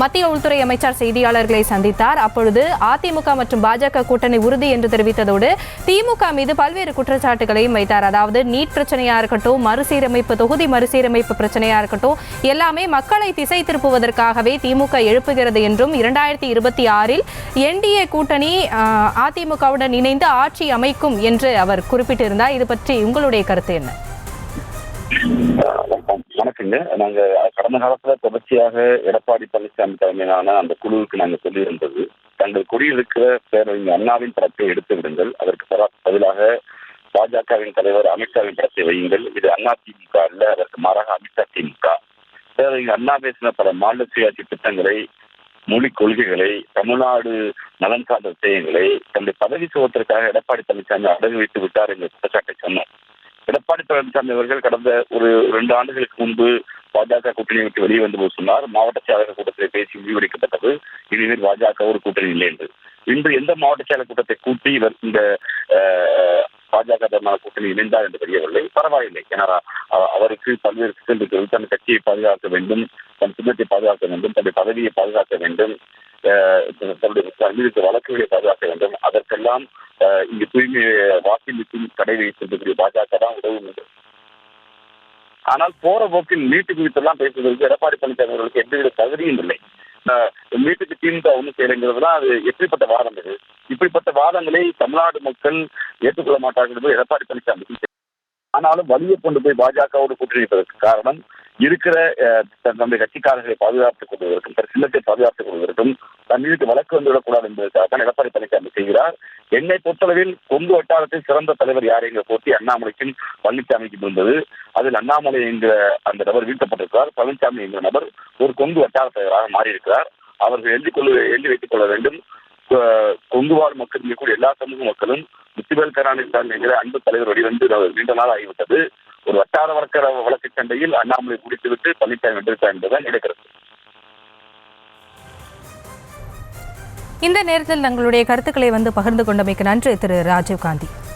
மத்திய உள்துறை அமைச்சர் செய்தியாளர்களை சந்தித்தார். அப்பொழுது அதிமுக மற்றும் பாஜக கூட்டணி உறுதி என்று தெரிவித்ததோடு திமுக மீது பல்வேறு குற்றச்சாட்டுகளையும் வைத்தார். அதாவது நீட் பிரச்சனையா இருக்கட்டும், மறுசீரமைப்பு, தொகுதி மறுசீரமைப்பு பிரச்சனையா இருக்கட்டும், எல்லாமே மக்களை திசை திருப்புவதற்காகவே திமுக எழுப்புகிறது என்றும் 2026 என்டிஏ கூட்டணி அதிமுகவுடன் இணைந்து ஆட்சி அமைக்கும் என்று அவர் குறிப்பிட்டிருந்தார். இது பற்றி உங்களுடைய கருத்து என்ன? வணக்கங்க. நாங்க கடந்த காலத்துல தொடர்ச்சியாக எடப்பாடி பழனிசாமி தலைமையிலான அந்த குழுவுக்கு நாங்க சொல்லியிருந்தது, தங்கள் கொடியிருக்கிற பேரறிஞர் அண்ணாவின் படத்தை எடுத்து விடுங்கள், அதற்கு பதிலாக பாஜகவின் தலைவர் அமித்ஷாவின் படத்தை வையுங்கள், இது அதிமுக அல்ல, அதற்கு மாறாக அமித்ஷா திமுக. பேரறிஞர் அண்ணா பேசின பல மாநில சுயாட்சி திட்டங்களை, மொழி கொள்கைகளை, தமிழ்நாடு நலன் சார்ந்த விஷயங்களை தன்னுடைய பதவி சுகத்திற்காக எடப்பாடி பழனிசாமி அடகு வைத்து விட்டார் என்ற குற்றச்சாட்டை சொன்னோம். எடப்பாடி பழனிசாமி அவர்கள் கடந்த ஒரு 2 ஆண்டுகளுக்கு முன்பு பாஜக கூட்டணியை விட்டு வெளியே வந்தபோது சொன்னார், மாவட்ட செயலாளர் கூட்டத்தில் பேசி முடிவெடுக்கப்பட்டது, இனிமேல் பாஜக ஒரு கூட்டணி இல்லை என்று. இன்று எந்த மாவட்ட செயலர் கூட்டத்தை கூட்டி இவர் இந்த பாஜக கூட்டணி இணைந்தார் என்று தெரியவில்லை. பரவாயில்லை, ஏன்னா அவருக்கு பல்வேறு சிக்கல்கள், தன் கட்சியை பாதுகாக்க வேண்டும், தன் சின்னத்தை பாதுகாக்க வேண்டும், தன்னுடைய பதவியை பாதுகாக்க வேண்டும், தன்னுடைய வழக்குகளை பாதுகாக்க வேண்டும். அதற்கெல்லாம் இங்கு தூய்மை வாக்கில் கடை வைத்திருக்கக்கூடிய பாஜக தான் உதவும் என்று. ஆனால் போற போக்கில் நீட்டு குறித்தெல்லாம் பேசுவதற்கு எடப்பாடி பழனிசாமி அவர்களுக்கு எந்தவித தகுதியும் இல்லை. நீட்டுக்கு திமுக ஒன்றும் செய்யலைங்கிறதுலாம் அது எப்படிப்பட்ட வாதம் இது? இப்படிப்பட்ட வாதங்களை தமிழ்நாடு மக்கள் ஏற்றுக்கொள்ள மாட்டார்கள் என்பது எடப்பாடி பழனிசாமி. ஆனாலும் வலியை கொண்டு போய் பாஜகவோடு கூட்டணி வைப்பதற்கு காரணம் இருக்கிற தன்னுடைய கட்சிக்காரர்களை பாதுகாத்துக் கொள்வதற்கும், தன் சின்னத்தை பாதுகாத்துக் கொள்வதற்கும், தன் மீது வழக்கு வந்துவிடக்கூடாது என்பதற்காக எடப்பாடி பழனிசாமி செய்கிறார். என்னை பொறுத்தளவில் கொங்கு வட்டாரத்தில் சிறந்த தலைவர் யார் என்ற போட்டி அண்ணாமலைக்கும் பழனிசாமிக்கும் இருந்தது. அதில் அண்ணாமலை என்கிற அந்த நபர் வீழ்த்தப்பட்டிருக்கிறார். பழனிசாமி என்கிற நபர் ஒரு கொங்கு வட்டார தலைவராக மாறியிருக்கிறார். அவர்கள் எழுதி வைத்துக் கொள்ள வேண்டும். கொங்குவாழ் மக்கள் இருக்கக்கூடிய எல்லா சமூக மக்களும் முத்துவேல் கருணாநிதி என்கிற அன்பு தலைவர் வெளிவந்து நீண்ட நாள் ஆகிவிட்டது. ஒரு வட்டார வழக்கு சண்டையில் அண்ணாமலை குடித்துவிட்டு பழனிசாமி வென்றிருக்கார் என்பதுதான் நடக்கிறது. இந்த நேரத்தில் தங்களுடைய கருத்துக்களை பகிர்ந்து கொண்டமைக்கு நன்றி திரு ராஜீவ்காந்தி.